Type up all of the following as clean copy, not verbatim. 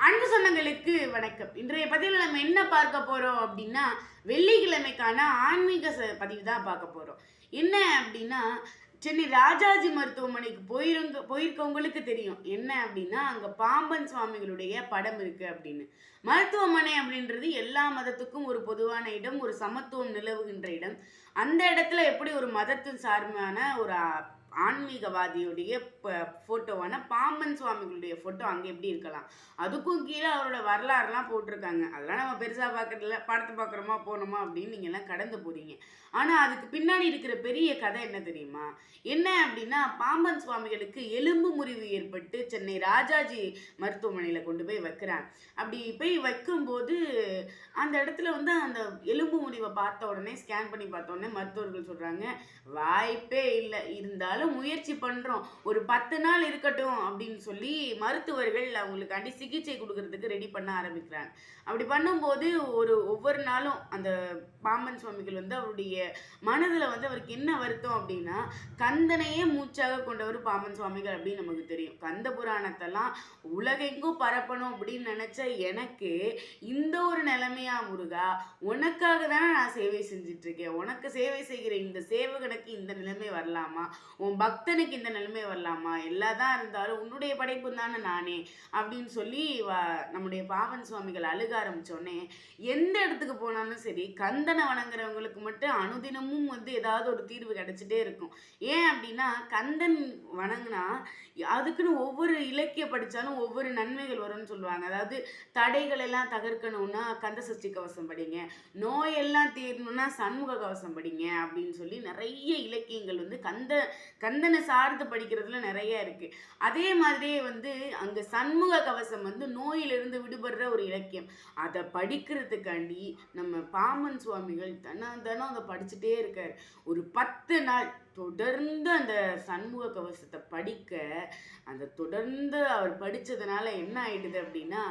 அன்பு சொந்தங்களுக்கு வணக்கம். இன்றைய பதிவில் நம்ம என்ன பார்க்க போறோம் அப்படின்னா, வெள்ளிக்கிழமைக்கான ஆன்மீக பதிவு தான் பார்க்க போறோம். என்ன அப்படின்னா, சென்னை ராஜாஜி மருத்துவமனைக்கு போயிருக்கவங்களுக்கு தெரியும். என்ன அப்படின்னா, அங்க பாம்பன் சுவாமிகளுடைய படம் இருக்கு அப்படின்னு. மருத்துவமனை அப்படின்றது எல்லா மதத்துக்கும் ஒரு பொதுவான இடம், ஒரு சமத்துவம் நிலவுகின்ற இடம். அந்த இடத்துல எப்படி ஒரு மதத்தின் சார்பான ஒரு ஆன்மீகவாதியுடைய ஃபோட்டோவான பாம்பன் சுவாமிகளுடைய ஃபோட்டோ அங்கே எப்படி இருக்கலாம்? அதுக்கும் கீழே அவரோட வரலாறுலாம் போட்டிருக்காங்க. அதெல்லாம் நம்ம பெருசாக பார்க்கறதில்ல. படத்தை பார்க்குறோமா போனோமா அப்படின்னு நீங்கள்லாம் கடந்து போகிறீங்க. ஆனால் அதுக்கு பின்னாடி இருக்கிற பெரிய கதை என்ன தெரியுமா? என்ன அப்படின்னா, பாம்பன் சுவாமிகளுக்கு எலும்பு முறிவு ஏற்பட்டு சென்னை ராஜாஜி மருத்துவமனையில் கொண்டு போய் வைக்கிறாங்க. அப்படி போய் வைக்கும்போது அந்த இடத்துல வந்து அந்த எலும்பு முறிவை பார்த்த உடனே ஸ்கேன் பண்ணி பார்த்த உடனே மருத்துவர்கள் சொல்கிறாங்க, வாய்ப்பே இல்லை, இருந்தாலும் முயற்சி பண்றோம், ஒரு 10 நாள் இருக்கட்டும் அப்படின்னு சொல்லி மருத்துவர்கள் அவங்களுக்காண்டி சிகிச்சை கொடுக்கறதுக்கு ரெடி பண்ண ஆரம்பிக்கிறாங்க. அப்படி பண்ணும்போது ஒவ்வொரு நாளும் அந்த பாம்பன் சுவாமிகள் வந்து அவருடைய மனதுல வந்து அவருக்கு என்ன வருத்தம் அப்படின்னா, கந்தனையே மூச்சாக கொண்டவர் பாம்பன் சுவாமிகள் அப்படின்னு நமக்கு தெரியும். கந்த புராணத்தெல்லாம் உலகெங்கும் பரப்பணும் அப்படின்னு நினைச்ச எனக்கு இந்த ஒரு நிலைமையா முருகா, உனக்காக தானே நான் சேவை செஞ்சுட்டு இருக்கேன், உனக்கு சேவை செய்கிற இந்த சேவகனுக்கு இந்த நிலைமை வரலாமா, உன் பக்தனுக்கு இந்த நிலைமை வரலாமா, எல்லாதான் இருந்தாலும் உன்னுடைய படைப்பு தானே நானே அப்படின்னு சொல்லி நம்முடைய பாவன் சுவாமிகள் அழுக ஆரம்பிச்சோடனே, எந்த இடத்துக்கு போனாலும் சரி கந்தனை வணங்குறவங்களுக்கு மட்டும் அனுதினமும் வந்து ஏதாவது ஒரு தீர்வு கிடைச்சிட்டே இருக்கும். ஏன் அப்படின்னா, கந்தன் வணங்கினா அதுக்குன்னு ஒவ்வொரு இலக்கிய படித்தாலும் ஒவ்வொரு நன்மைகள் வரும்னு சொல்லுவாங்க. அதாவது தடைகள் எல்லாம் தகர்க்கணும்னா கந்த சஷ்டி கவசம் படிங்க, நோயெல்லாம் தீரணும்னா சண்முக கவசம் படிங்க அப்படின்னு சொல்லி நிறைய இலக்கியங்கள் வந்து கந்தனை சார்ந்து படிக்கிறதுல நிறைய இருக்கு. அதே மாதிரியே வந்து அங்க சண்முக கவசம் வந்து நோயிலிருந்து விடுபடுற ஒரு இலக்கியம். அதை படிக்கிறதுக்காண்டி நம்ம பாம்பன் சுவாமிகள் தினம் அதை படிச்சுட்டே இருக்காரு. ஒரு 10 நாள் தொடர்ந்து அந்த சண்முக கவசத்தை படிக்க, அந்த தொடர்ந்து அவர் படித்ததுனால என்ன ஆயிடுது அப்படின்னா,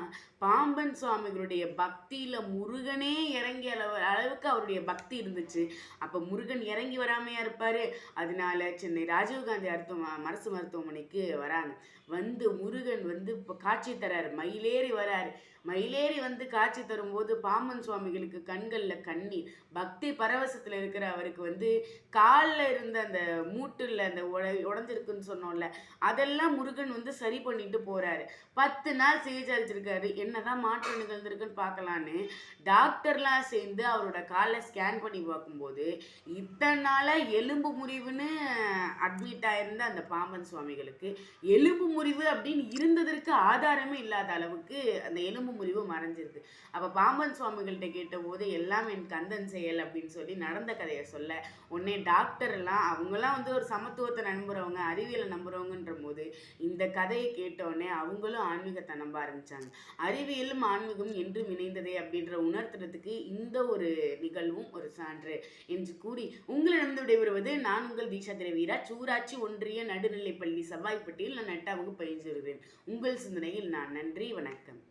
பாம்பன் சுவாமிகளுடைய பக்தியில் முருகனே இறங்கிய அளவுக்கு அவருடைய பக்தி இருந்துச்சு. அப்போ முருகன் இறங்கி வராமையா இருப்பார்? அதனால சென்னை ராஜீவ்காந்தி அரசு மருத்துவமனைக்கு வராங்க. வந்து முருகன் வந்து இப்போ காட்சி தராரு, மயிலேறி வராரு. மயிலேறி வந்து காட்சி தரும்போது பாம்பன் சுவாமிகளுக்கு கண்களில் கண்ணீர். பக்தி பரவசத்தில் இருக்கிற அவருக்கு வந்து காலில் இருந்த அந்த மூட்டுல அந்த உடஞ்சிருக்குன்னு சொன்னோம்ல, அதெல்லாம் முருகன் வந்து சரி பண்ணிட்டு போறாரு. 10 நாள் சிகிச்சை அளிச்சிருக்காரு. என்னதான் மாற்றம் நிகழ்ந்திருக்குன்னு பார்க்கலான்னு டாக்டர்லாம் சேர்ந்து அவரோட காலை ஸ்கேன் பண்ணி பார்க்கும்போது, இத்தனை நாளாக எலும்பு முறிவுன்னு அட்மிட் ஆயிருந்த அந்த பாம்பன் சுவாமிகளுக்கு எலும்பு முறிவு அப்படின்னு இருந்ததற்கு ஆதாரமே இல்லாத அளவுக்கு அந்த எலும்பு முறிவு மறைஞ்சிருக்கு. அப்போ பாம்பன் சுவாமிகள்கிட்ட கேட்டபோது எல்லாம் என் கந்தன் செயல் அப்படின்னு சொல்லி நடந்த கதையை சொல்ல, உடனே டாக்டர் எல்லாம் அவங்கெல்லாம் வந்து ஒரு சமத்துவத்தை நம்புறவங்க, அறிவியலை நம்புறவங்கன்ற போது இந்த கதையை கேட்டோடனே அவங்களும் ஆன்மீகத்தை நம்ப ஆரம்பிச்சாங்க. அறிவியலும் ஆன்மீகம் என்றும் இணைந்ததே அப்படின்ற உணர்த்துறதுக்கு இந்த ஒரு நிகழ்வும் ஒரு சான்று என்று கூறி உங்களிடம் விடைபெறுவது நான் உங்கள் தீஷா திரவீரா, ஊராட்சி ஒன்றிய நடுநிலைப்பள்ளி செவ்வாய்ப்பட்டியில் நான் 8ஆம் வகுப்பு பயின்று வருகிறேன். உங்கள் சிந்தனையில் நான். நன்றி, வணக்கம்.